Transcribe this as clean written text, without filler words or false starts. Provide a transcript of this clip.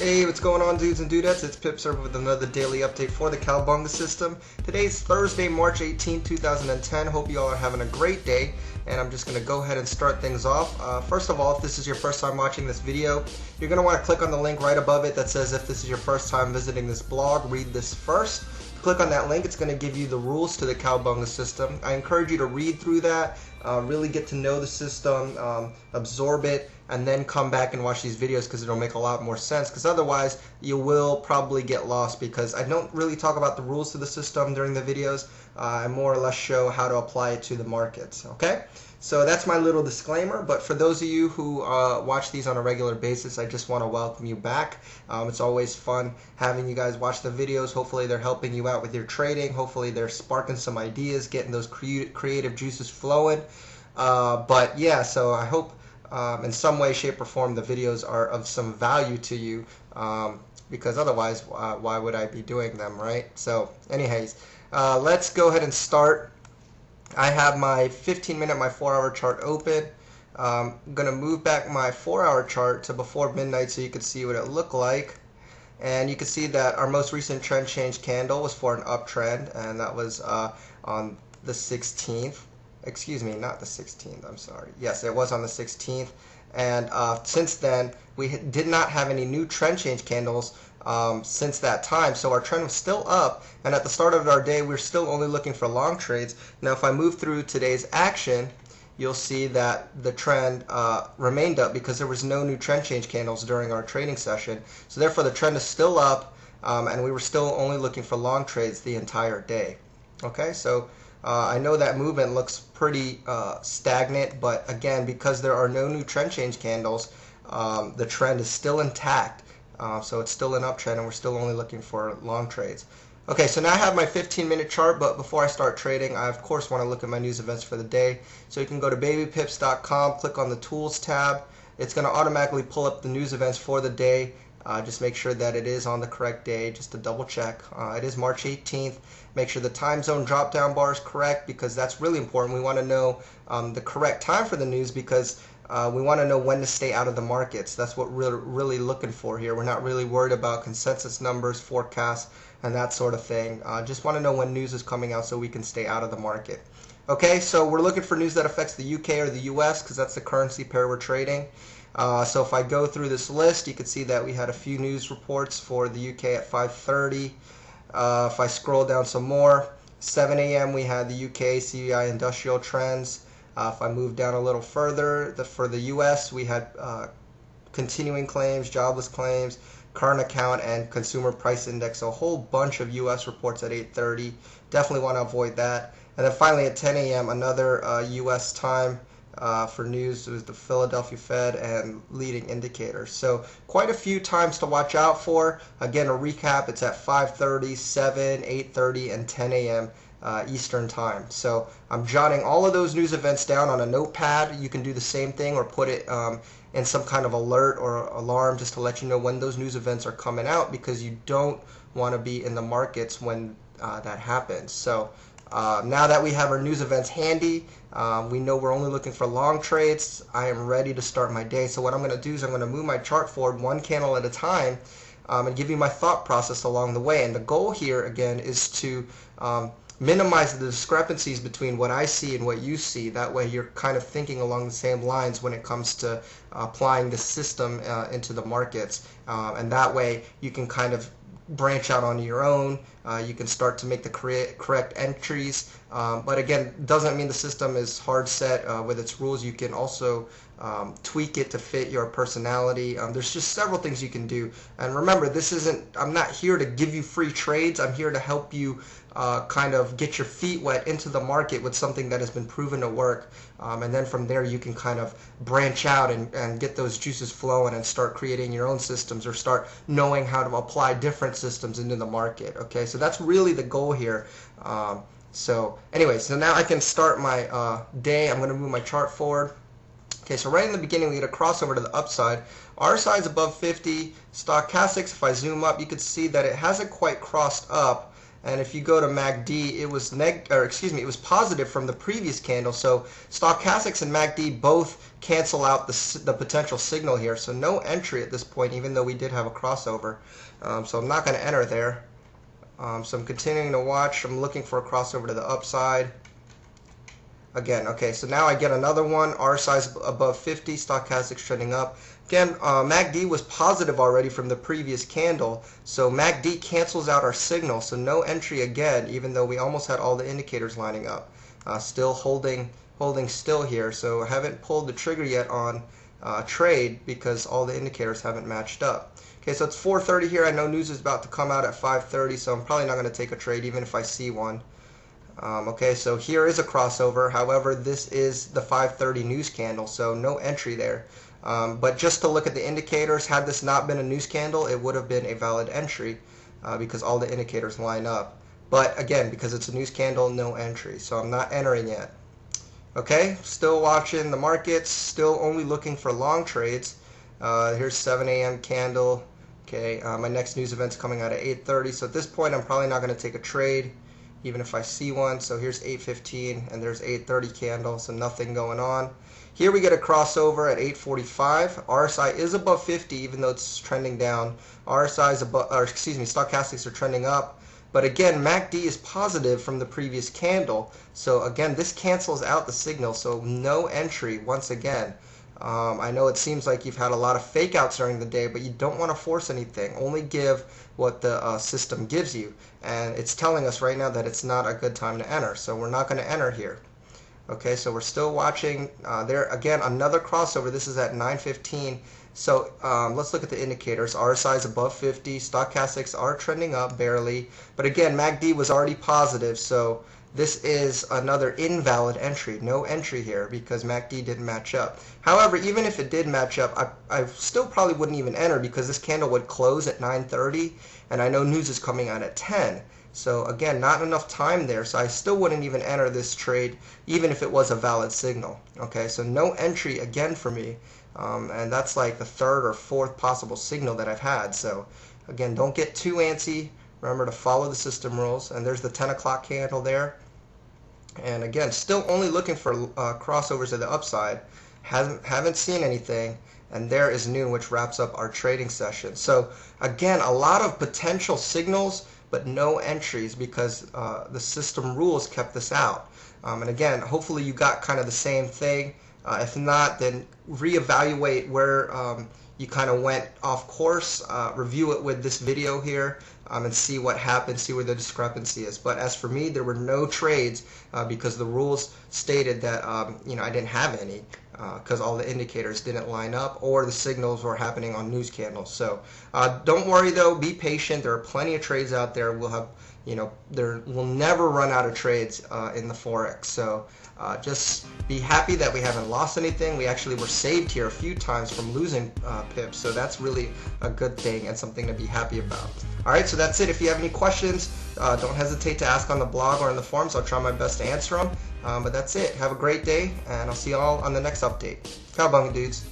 Hey, what's going on, dudes and dudettes? It's Pip Server with another daily update for the Cowabunga system. Today's Thursday, March 18, 2010. Hope you all are having a great day, and I'm just going to go ahead and start things off. First of all, if this is your first time watching this video, you're going to want to click on the link right above it that says if this is your first time visiting this blog, read this first. Click on that link. It's going to give you the rules to the Cowabunga system. I encourage you to read through that, really get to know the system, absorb it, and then come back and watch these videos because it'll make a lot more sense, because otherwise you will probably get lost, because I don't really talk about the rules to the system during the videos. I more or less show how to apply it to the markets. Okay, so that's my little disclaimer. But for those of you who watch these on a regular basis, I just want to welcome you back. It's always fun having you guys watch the videos. Hopefully they're helping you out with your trading. Hopefully they're sparking some ideas, getting those creative juices flowing. But yeah, so I hope in some way, shape, or form the videos are of some value to you, because otherwise why would I be doing them, right? So anyways, let's go ahead and start. I have my 15-minute, my 4-hour chart open. I'm going to move back my 4-hour chart to before midnight so you can see what it looked like. And you can see that our most recent trend change candle was for an uptrend, and that was on the 16th. Excuse me, not the 16th, I'm sorry. Yes, it was on the 16th. And since then, we did not have any new trend change candles since that time. So our trend was still up. And at the start of our day, we're still only looking for long trades. Now, if I move through today's action, you'll see that the trend remained up because there was no new trend change candles during our trading session. So therefore, the trend is still up, and we were still only looking for long trades the entire day. Okay, so I know that movement looks pretty stagnant, but again, because there are no new trend change candles, the trend is still intact. So it's still an uptrend, and we're still only looking for long trades. Okay, so now I have my 15-minute chart, but before I start trading, I of course want to look at my news events for the day. So you can go to babypips.com, click on the Tools tab. It's going to automatically pull up the news events for the day. Just make sure that it is on the correct day, just to double check. It is March 18th. Make sure the time zone drop down bar is correct, because that's really important. We want to know the correct time for the news, because we want to know when to stay out of the markets. That's what we're really looking for here. We're not really worried about consensus numbers, forecasts, and that sort of thing. Just want to know when news is coming out so we can stay out of the market. Okay, so we're looking for news that affects the UK or the US, because that's the currency pair we're trading. So if I go through this list, you can see that we had a few news reports for the UK at 5:30. If I scroll down some more, 7 a.m. we had the UK CVI industrial trends. If I move down a little further, for the US we had continuing claims, jobless claims, current account, and consumer price index. So a whole bunch of US reports at 8:30. Definitely want to avoid that. And then finally at 10 a.m. another US time for news was the Philadelphia Fed and leading indicators. So quite a few times to watch out for. Again, a recap, it's at 5:30, 7, 8:30, and 10 a.m. Eastern time. So I'm jotting all of those news events down on a notepad. You can do the same thing, or put it in some kind of alert or alarm just to let you know when those news events are coming out, because you don't want to be in the markets when that happens. So now that we have our news events handy, we know we're only looking for long trades. I am ready to start my day. So what I'm going to do is I'm going to move my chart forward one candle at a time, and give you my thought process along the way. And the goal here, again, is to minimize the discrepancies between what I see and what you see. That way you're kind of thinking along the same lines when it comes to applying the system into the markets. And that way you can kind of branch out on your own. You can start to make the correct entries. But again, doesn't mean the system is hard set with its rules. You can also tweak it to fit your personality. There's just several things you can do. And remember, I'm not here to give you free trades. I'm here to help you kind of get your feet wet into the market with something that has been proven to work. And then from there you can kind of branch out and get those juices flowing and start creating your own systems, or start knowing how to apply different systems into the market. Okay, so that's really the goal here. So anyway, so now I can start my day. I'm going to move my chart forward. Okay, so right in the beginning we get a crossover to the upside. RSI is above 50. Stochastics, if I zoom up, you can see that it hasn't quite crossed up. And if you go to MACD, it was it was positive from the previous candle. So stochastics and MACD both cancel out the potential signal here. So no entry at this point, even though we did have a crossover. So I'm not going to enter there. So I'm continuing to watch. I'm looking for a crossover to the upside. Again, okay, so now I get another one. RSI above 50, stochastics trending up. Again, MACD was positive already from the previous candle, so MACD cancels out our signal, so no entry again, even though we almost had all the indicators lining up. Still holding still here, so I haven't pulled the trigger yet on trade because all the indicators haven't matched up. Okay, so it's 4:30 here. I know news is about to come out at 5:30, so I'm probably not going to take a trade even if I see one. Okay, so here is a crossover. However, this is the 5:30 news candle, so no entry there. But just to look at the indicators, had this not been a news candle, it would have been a valid entry because all the indicators line up. But again, because it's a news candle, no entry. So I'm not entering yet. Okay, still watching the markets, still only looking for long trades. Here's 7 a.m. candle. Okay, my next news event's coming out at 8:30. So at this point, I'm probably not going to take a trade, even if I see one. So here's 8:15 and there's 8:30 candle, so nothing going on. Here we get a crossover at 8:45. RSI is above 50, even though it's trending down. RSI is above, or excuse me, stochastics are trending up. But again, MACD is positive from the previous candle. So again, this cancels out the signal, so no entry once again. I know it seems like you've had a lot of fake outs during the day, but you don't want to force anything. Only give what the system gives you. And it's telling us right now that it's not a good time to enter. So we're not going to enter here. Okay, so we're still watching. There again, another crossover. This is at 9:15. So let's look at the indicators. RSI is above 50. Stochastics are trending up barely. But again, MACD was already positive. So this is another invalid entry. No entry here because MACD didn't match up. However, even if it did match up, I still probably wouldn't even enter because this candle would close at 9:30, and I know news is coming out at 10. So again, not enough time there, so I still wouldn't even enter this trade even if it was a valid signal. Okay, so no entry again for me, and that's like the third or fourth possible signal that I've had. So again, don't get too antsy. Remember to follow the system rules. And there's the 10 o'clock candle there. And again, still only looking for crossovers to the upside. Haven't seen anything. And there is noon, which wraps up our trading session. So again, a lot of potential signals, but no entries because the system rules kept this out. And again, hopefully you got kind of the same thing. If not, then reevaluate where you kind of went off course. Review it with this video here and see what happened, see where the discrepancy is. But as for me, there were no trades because the rules stated that I didn't have any because all the indicators didn't line up or the signals were happening on news candles. So don't worry though, be patient. There are plenty of trades out there. We'll have, there will never run out of trades in the Forex. So just be happy that we haven't lost anything. We actually were saved here a few times from losing pips, so that's really a good thing and something to be happy about. Alright, so that's it. If you have any questions, don't hesitate to ask on the blog or in the forums. I'll try my best to answer them. But that's it. Have a great day, and I'll see you all on the next update. Cowabunga, dudes.